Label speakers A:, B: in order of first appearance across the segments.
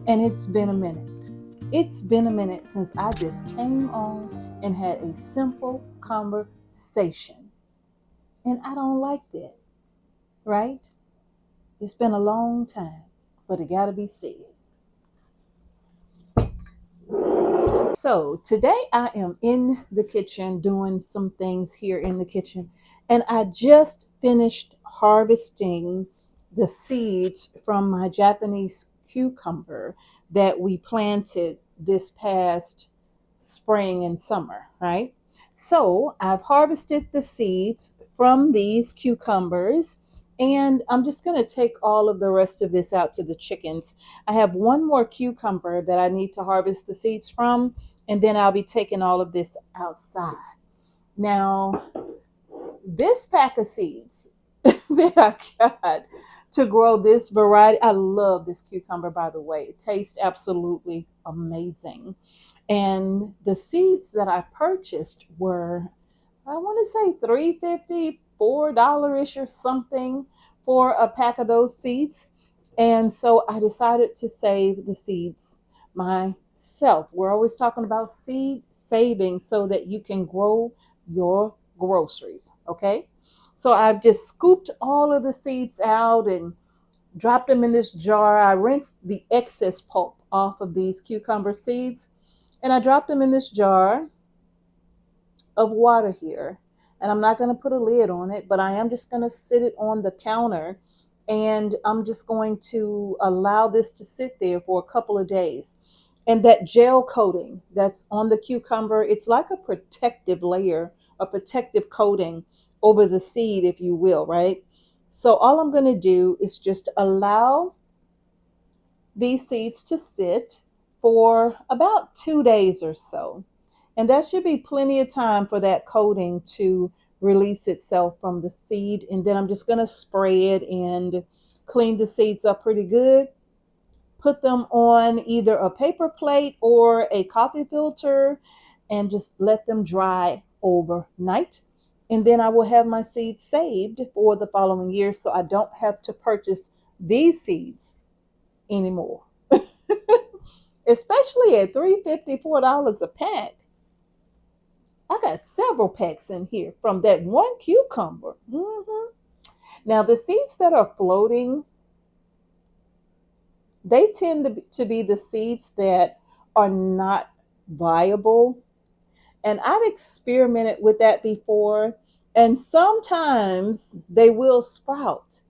A: And it's been a minute. It's been a minute since I just came on and had a simple conversation. And I don't like that, right? It's been a long time, but it got to be said. So today I am in the kitchen doing some things here in the kitchen, and I just finished harvesting the seeds from my Japanese cucumber that we planted this past spring and summer, right? So I've harvested the seeds from these cucumbers, and I'm just going to take all of the rest of this out to the chickens. I have one more cucumber that I need to harvest the seeds from, and then I'll be taking all of this outside. Now, this pack of seeds that I got to grow this variety, I love this cucumber, by the way. It tastes absolutely amazing. And the seeds that I purchased were, I want to say $3.50, $4 or something for a pack of those seeds. And so I decided to save the seeds myself. We're always talking about seed saving so that you can grow your groceries. Okay. So I've just scooped all of the seeds out and dropped them in this jar. I rinsed the excess pulp off of these cucumber seeds and I dropped them in this jar of water here. And I'm not going to put a lid on it, but I am just going to sit it on the counter and I'm just going to allow this to sit there for a couple of days. And that gel coating that's on the cucumber, it's like a protective layer, a protective coating over the seed, if you will, right? So all I'm going to do is just allow these seeds to sit for about 2 days or so. And that should be plenty of time for that coating to release itself from the seed. And then I'm just going to spray it and clean the seeds up pretty good. Put them on either a paper plate or a coffee filter and just let them dry overnight. And then I will have my seeds saved for the following year so I don't have to purchase these seeds anymore. Especially at $3.54 a pack. I got several packs in here from that one cucumber. Now, the seeds that are floating, they tend to be the seeds that are not viable. And I've experimented with that before. And sometimes they will sprout,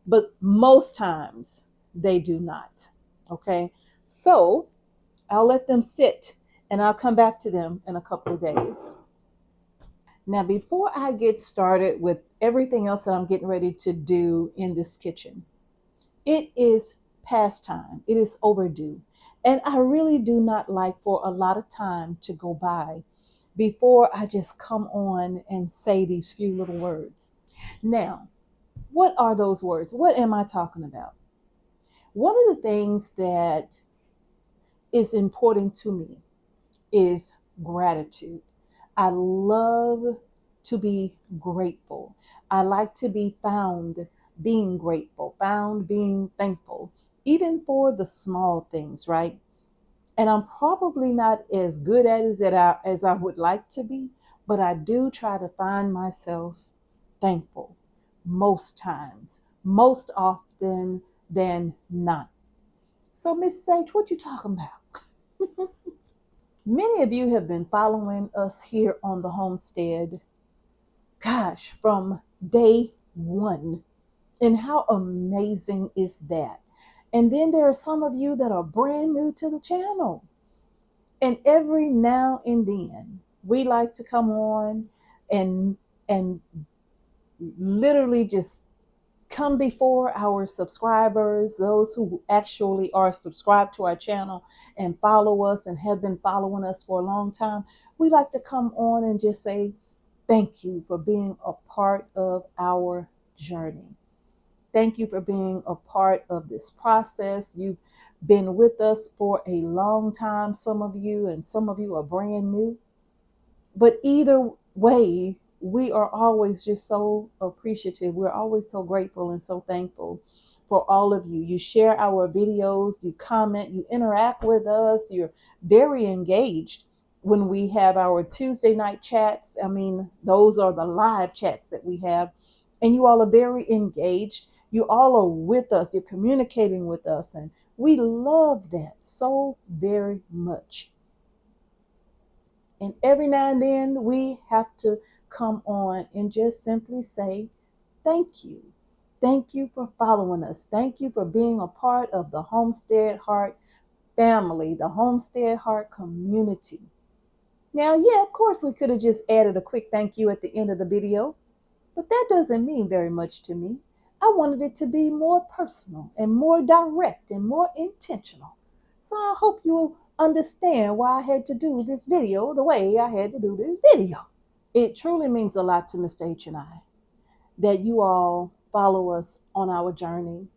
A: but most times they do not. Okay. So I'll let them sit and I'll come back to them in a couple of days. Now, before I get started with everything else that I'm getting ready to do in this kitchen, it is past time. It is overdue. And I really do not like for a lot of time to go by before I just come on and say these few little words. Now, what are those words? What am I talking about? One of the things that is important to me is gratitude. I love to be grateful. I like to be found being grateful, found being thankful, even for the small things, right? And I'm probably not as good at it as I would like to be, but I do try to find myself thankful most times, most often than not. So, Miss Sage, what you talking about? Many of you have been following us here on the homestead, gosh, from day one. And how amazing is that? And then there are some of you that are brand new to the channel. And every now and then, we like to come on and literally just come before our subscribers, those who actually are subscribed to our channel and follow us and have been following us for a long time. We like to come on and just say, thank you for being a part of our journey. Thank you for being a part of this process. You've been with us for a long time, some of you, and some of you are brand new. But either way, we are always just so appreciative. We're always so grateful and so thankful for all of you. You share our videos, you comment, you interact with us, you're very engaged when we have our Tuesday night chats. I mean, those are the live chats that we have, and you all are very engaged. You all are with us, you're communicating with us, and we love that so very much. And every now and then we have to come on and just simply say, thank you. Thank you for following us. Thank you for being a part of the Homestead Heart family, the Homestead Heart community. Now, yeah, of course, we could have just added a quick thank you at the end of the video, but that doesn't mean very much to me. I wanted it to be more personal and more direct and more intentional. So I hope you understand why I had to do this video the way I had to do this video. It truly means a lot to Mr. H and I that you all follow us on our journey.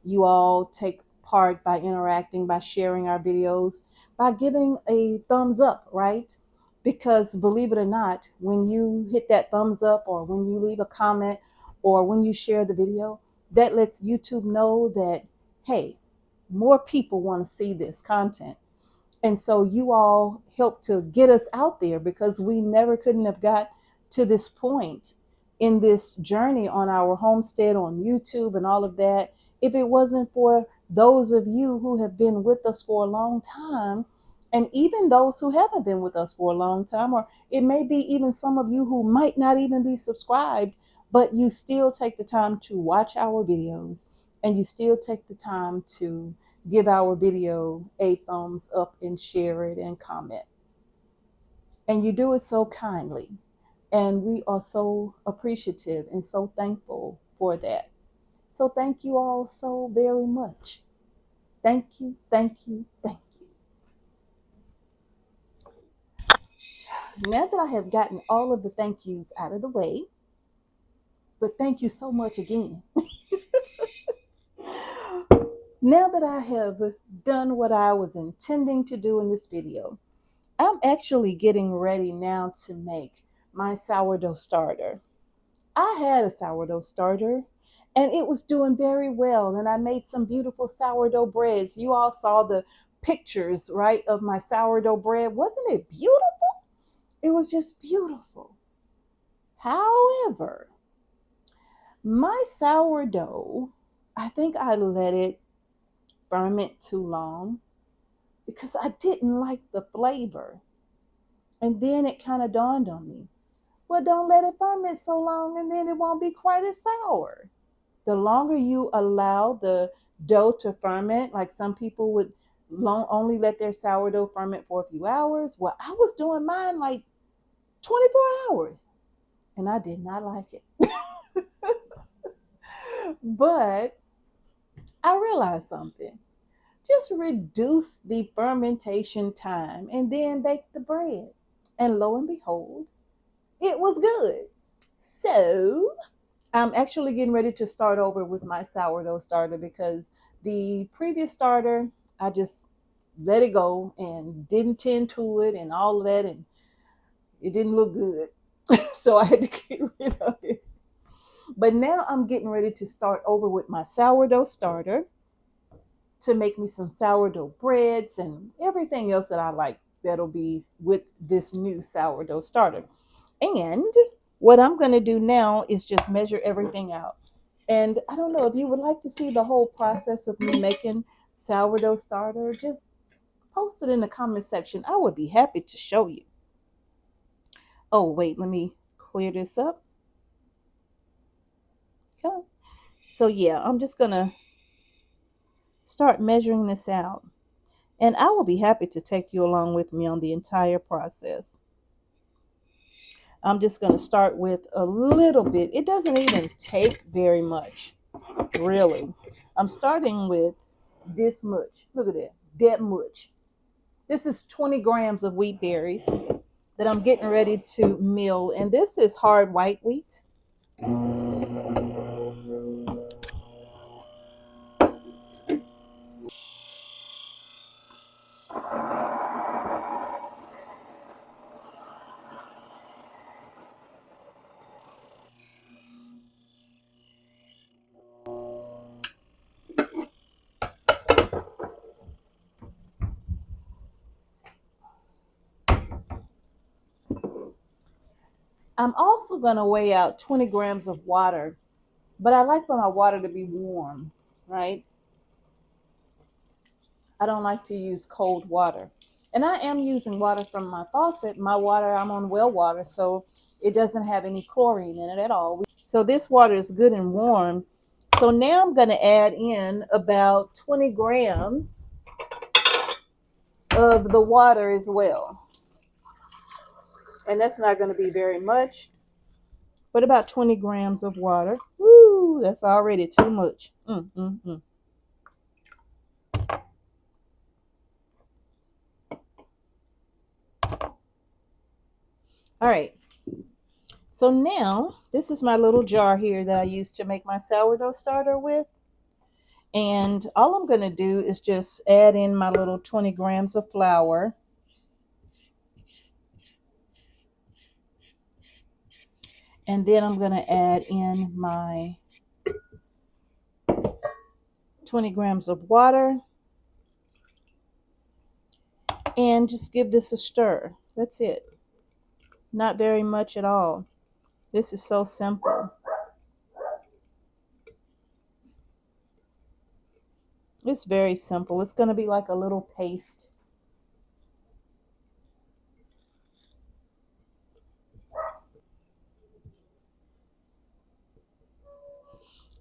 A: You all take part by interacting, by sharing our videos, by giving a thumbs up, right? Because believe it or not, when you hit that thumbs up or when you leave a comment or when you share the video, that lets YouTube know that, hey, more people want to see this content. And so you all helped to get us out there, because we never couldn't have got to this point in this journey on our homestead, on YouTube and all of that, if it wasn't for those of you who have been with us for a long time, and even those who haven't been with us for a long time, or it may be even some of you who might not even be subscribed, but you still take the time to watch our videos, and you still take the time to give our video a thumbs up and share it and comment. And you do it so kindly. And we are so appreciative and so thankful for that. So thank you all so very much. Thank you, thank you, thank you. Now that I have gotten all of the thank yous out of the way, but thank you so much again. Now that I have done what I was intending to do in this video, I'm actually getting ready now to make my sourdough starter. I had a sourdough starter and it was doing very well, and I made some beautiful sourdough breads. You all saw the pictures, right, of my sourdough bread. Wasn't it beautiful? It was just beautiful. However, my sourdough, I think I let it ferment too long because I didn't like the flavor. And then it kind of dawned on me, well, don't let it ferment so long and then it won't be quite as sour. The longer you allow the dough to ferment, like some people would only let their sourdough ferment for a few hours. Well, I was doing mine like 24 hours and I did not like it. But I realized something. Just reduce the fermentation time and then bake the bread. And lo and behold, it was good. So I'm actually getting ready to start over with my sourdough starter, because the previous starter, I just let it go and didn't tend to it and all of that, and it didn't look good. So I had to get rid of it. But now I'm getting ready to start over with my sourdough starter to make me some sourdough breads and everything else that I like that'll be with this new sourdough starter. And what I'm going to do now is just measure everything out. And I don't know if you would like to see the whole process of me making sourdough starter, just post it in the comment section. I would be happy to show you. Oh, wait, let me clear this up. Okay. So yeah, I'm just going to start measuring this out. And I will be happy to take you along with me on the entire process. I'm just going to start with a little bit. It doesn't even take very much, really. I'm starting with this much. Look at that much. This is 20 grams of wheat berries that I'm getting ready to mill. And this is hard white wheat. I'm also going to weigh out 20 grams of water, but I like for my water to be warm, right? I don't like to use cold water. And I am using water from my faucet. My water, I'm on well water, so it doesn't have any chlorine in it at all. So this water is good and warm. So now I'm going to add in about 20 grams of the water as well. And that's not going to be very much, but about 20 grams of water. Woo, that's already too much. All right. So now this is my little jar here that I use to make my sourdough starter with. And all I'm going to do is just add in my little 20 grams of flour. And then I'm going to add in my 20 grams of water. And just give this a stir. That's it. Not very much at all. This is so simple. It's very simple. It's going to be like a little paste.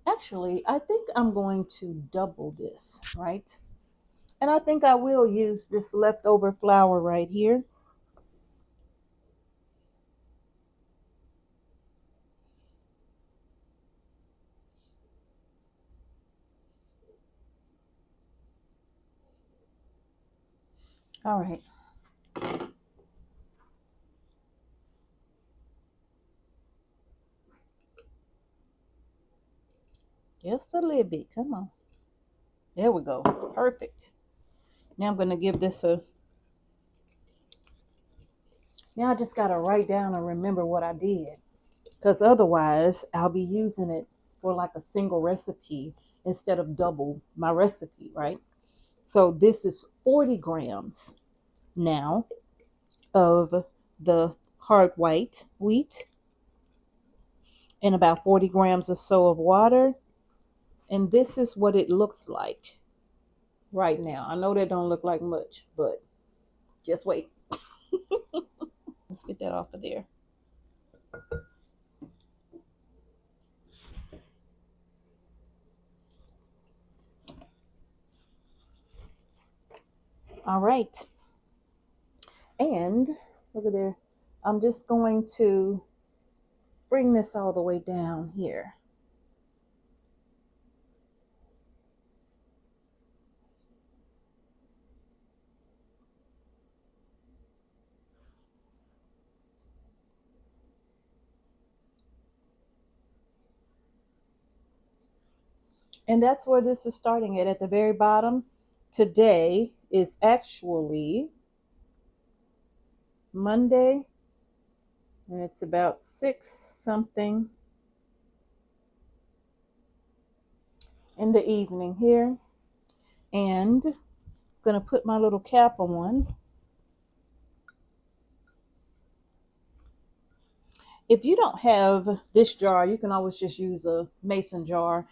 A: Actually, I think I'm going to double this, right? And I think I will use this leftover flour right here. All right. Just a little bit. Come on. There we go. Perfect. Now I'm going to give this a... Now I just got to write down and remember what I did. Because otherwise, I'll be using it for like a single recipe instead of double my recipe, right? So this is 40 grams now of the hard white wheat and about 40 grams or so of water. And this is what it looks like right now. I know that don't look like much, but just wait. Let's get that off of there. All right. And look at there. I'm just going to bring this all the way down here. And that's where this is starting at the very bottom. Today is actually Monday. And it's about 6 something in the evening here. And I'm going to put my little cap on. If you don't have this jar, you can always just use a mason jar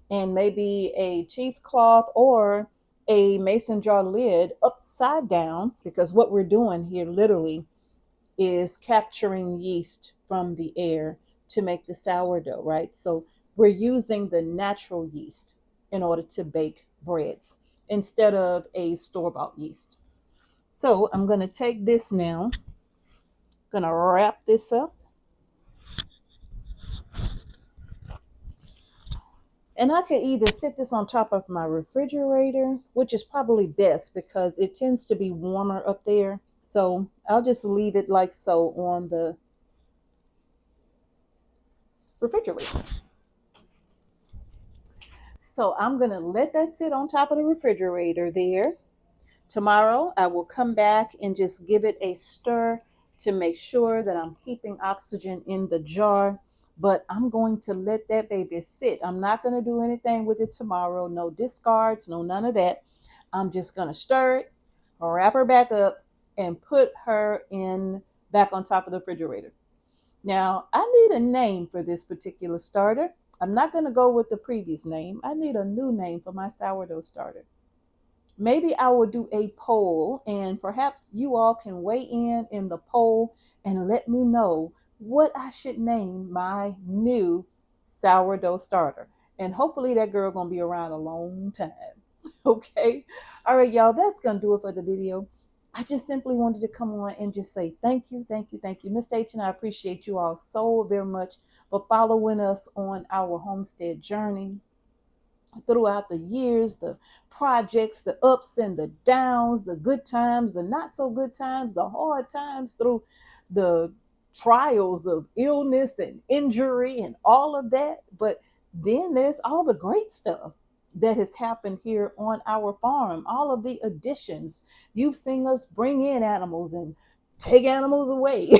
A: and maybe a cheesecloth or a mason jar lid upside down, because what we're doing here literally is capturing yeast from the air to make the sourdough, right? So we're using the natural yeast in order to bake breads instead of a store-bought yeast. So I'm going to take this now, going to wrap this up. And I could either sit this on top of my refrigerator, which is probably best because it tends to be warmer up there. So I'll just leave it like so on the refrigerator. So I'm going to let that sit on top of the refrigerator there. Tomorrow I will come back and just give it a stir to make sure that I'm keeping oxygen in the jar. But I'm going to let that baby sit. I'm not going to do anything with it tomorrow. No discards, no none of that. I'm just going to stir it, wrap her back up, and put her in back on top of the refrigerator. Now, I need a name for this particular starter. I'm not going to go with the previous name. I need a new name for my sourdough starter. Maybe I will do a poll, and perhaps you all can weigh in the poll and let me know what I should name my new sourdough starter. And hopefully that girl gonna be around a long time. Okay. All right, y'all, that's gonna do it for the video. I just simply wanted to come on and just say thank you, thank you, thank you. Mr. H and I appreciate you all so very much for following us on our homestead journey throughout the years, the projects, the ups and the downs, the good times, the not so good times, the hard times, through the trials of illness and injury and all of that. But then there's all the great stuff that has happened here on our farm, all of the additions. You've seen us bring in animals and take animals away.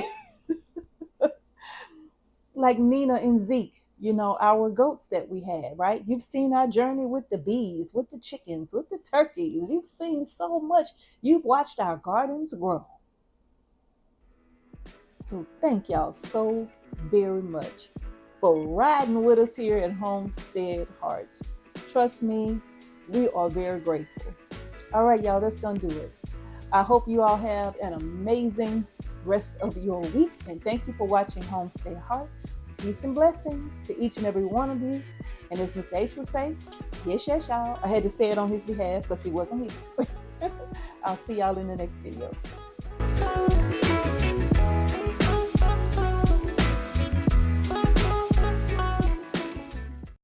A: Like Nina and Zeke, our goats that we had, right? You've seen our journey with the bees, with the chickens, with the turkeys. You've seen so much. You've watched our gardens grow. So thank y'all so very much for riding with us here at Homestead Heart. Trust me, we are very grateful. All right, y'all, that's going to do it. I hope you all have an amazing rest of your week. And thank you for watching Homestead Heart. Peace and blessings to each and every one of you. And as Mr. H would say, yes, yes, y'all. I had to say it on his behalf because he wasn't here. I'll see y'all in the next video.